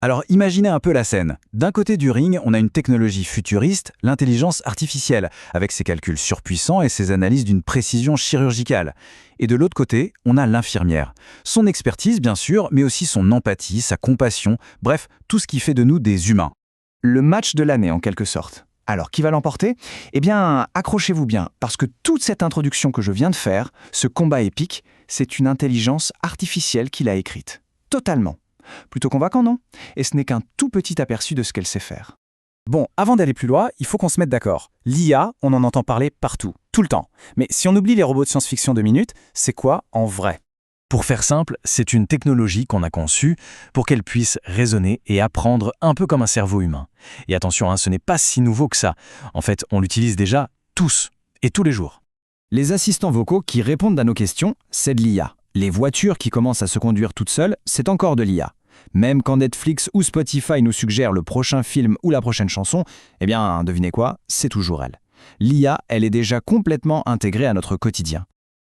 Alors imaginez un peu la scène. D'un côté du ring, on a une technologie futuriste, l'intelligence artificielle, avec ses calculs surpuissants et ses analyses d'une précision chirurgicale. Et de l'autre côté, on a l'infirmière. Son expertise, bien sûr, mais aussi son empathie, sa compassion, bref, tout ce qui fait de nous des humains. Le match de l'année, en quelque sorte. Alors, qui va l'emporter? Eh bien, accrochez-vous bien, parce que toute cette introduction que je viens de faire, ce combat épique, c'est une intelligence artificielle qui l'a écrite. Totalement. Plutôt convaincant, non? Et ce n'est qu'un tout petit aperçu de ce qu'elle sait faire. Bon, avant d'aller plus loin, il faut qu'on se mette d'accord. L'IA, on en entend parler partout, tout le temps. Mais si on oublie les robots de science-fiction 2 minutes, c'est quoi en vrai? Pour faire simple, c'est une technologie qu'on a conçue pour qu'elle puisse raisonner et apprendre un peu comme un cerveau humain. Et attention, ce n'est pas si nouveau que ça. En fait, on l'utilise déjà tous et tous les jours. Les assistants vocaux qui répondent à nos questions, c'est de l'IA. Les voitures qui commencent à se conduire toutes seules, c'est encore de l'IA. Même quand Netflix ou Spotify nous suggèrent le prochain film ou la prochaine chanson, eh bien, devinez quoi, c'est toujours elle. L'IA, elle est déjà complètement intégrée à notre quotidien.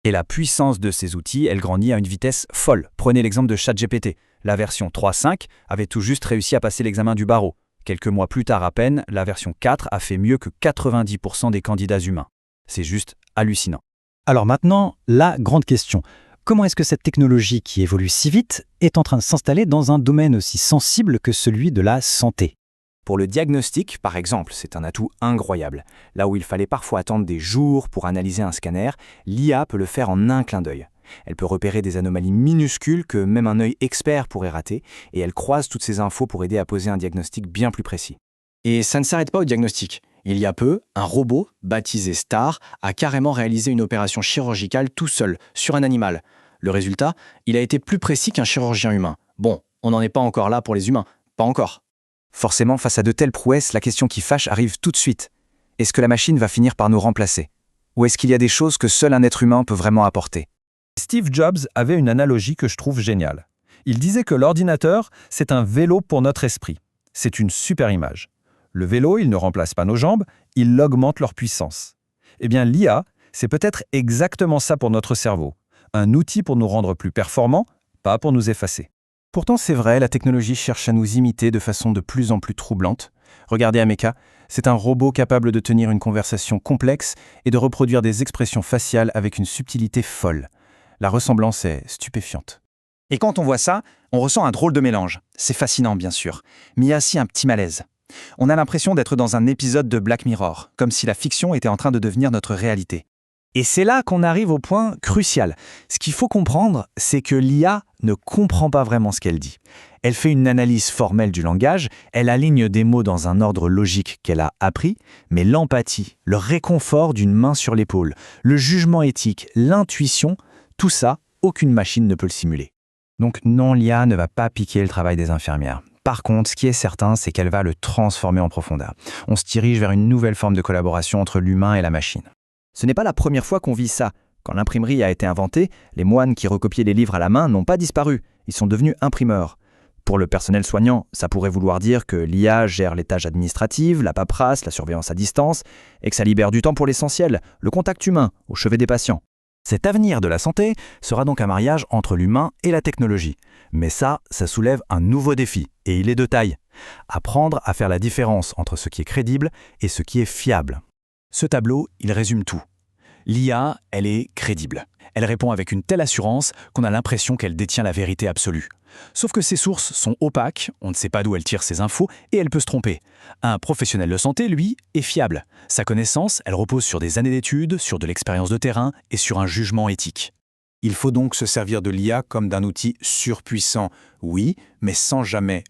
Et la puissance de ces outils, elle grandit à une vitesse folle. Prenez l'exemple de ChatGPT. La version 3.5 avait tout juste réussi à passer l'examen du barreau. Quelques mois plus tard à peine, la version 4 a fait mieux que 90% des candidats humains. C'est juste hallucinant. Alors maintenant, la grande question. Comment est-ce que cette technologie qui évolue si vite est en train de s'installer dans un domaine aussi sensible que celui de la santé? Pour le diagnostic, par exemple, c'est un atout incroyable. Là où il fallait parfois attendre des jours pour analyser un scanner, l'IA peut le faire en un clin d'œil. Elle peut repérer des anomalies minuscules que même un œil expert pourrait rater, et elle croise toutes ces infos pour aider à poser un diagnostic bien plus précis. Et ça ne s'arrête pas au diagnostic. Il y a peu, un robot, baptisé Star, a carrément réalisé une opération chirurgicale tout seul, sur un animal. Le résultat, il a été plus précis qu'un chirurgien humain. Bon, on n'en est pas encore là pour les humains, pas encore. Forcément, face à de telles prouesses, la question qui fâche arrive tout de suite. Est-ce que la machine va finir par nous remplacer? Ou est-ce qu'il y a des choses que seul un être humain peut vraiment apporter? Steve Jobs avait une analogie que je trouve géniale. Il disait que l'ordinateur, c'est un vélo pour notre esprit. C'est une super image. Le vélo, il ne remplace pas nos jambes, il augmente leur puissance. Eh bien, l'IA, c'est peut-être exactement ça pour notre cerveau. Un outil pour nous rendre plus performants, pas pour nous effacer. Pourtant, c'est vrai, la technologie cherche à nous imiter de façon de plus en plus troublante. Regardez Ameca, c'est un robot capable de tenir une conversation complexe et de reproduire des expressions faciales avec une subtilité folle. La ressemblance est stupéfiante. Et quand on voit ça, on ressent un drôle de mélange. C'est fascinant, bien sûr, mais il y a aussi un petit malaise. On a l'impression d'être dans un épisode de Black Mirror, comme si la fiction était en train de devenir notre réalité. Et c'est là qu'on arrive au point crucial. Ce qu'il faut comprendre, c'est que l'IA ne comprend pas vraiment ce qu'elle dit. Elle fait une analyse formelle du langage, elle aligne des mots dans un ordre logique qu'elle a appris, mais l'empathie, le réconfort d'une main sur l'épaule, le jugement éthique, l'intuition, tout ça, aucune machine ne peut le simuler. Donc non, l'IA ne va pas piquer le travail des infirmières. Par contre, ce qui est certain, c'est qu'elle va le transformer en profondeur. On se dirige vers une nouvelle forme de collaboration entre l'humain et la machine. Ce n'est pas la première fois qu'on vit ça. Quand l'imprimerie a été inventée, les moines qui recopiaient les livres à la main n'ont pas disparu. Ils sont devenus imprimeurs. Pour le personnel soignant, ça pourrait vouloir dire que l'IA gère les tâches administratives, la paperasse, la surveillance à distance, et que ça libère du temps pour l'essentiel, le contact humain, au chevet des patients. Cet avenir de la santé sera donc un mariage entre l'humain et la technologie. Mais ça soulève un nouveau défi, et il est de taille. Apprendre à faire la différence entre ce qui est crédible et ce qui est fiable. Ce tableau, il résume tout. L'IA, elle est crédible. Elle répond avec une telle assurance qu'on a l'impression qu'elle détient la vérité absolue. Sauf que ses sources sont opaques, on ne sait pas d'où elle tire ses infos et elle peut se tromper. Un professionnel de santé, lui, est fiable. Sa connaissance, elle repose sur des années d'études, sur de l'expérience de terrain et sur un jugement éthique. Il faut donc se servir de l'IA comme d'un outil surpuissant, oui, mais sans jamais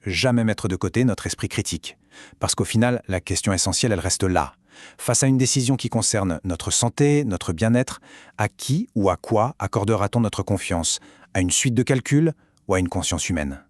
mettre de côté notre esprit critique. Parce qu'au final, la question essentielle, elle reste là. Face à une décision qui concerne notre santé, notre bien-être, à qui ou à quoi accordera-t-on notre confiance? À une suite de calculs ou à une conscience humaine?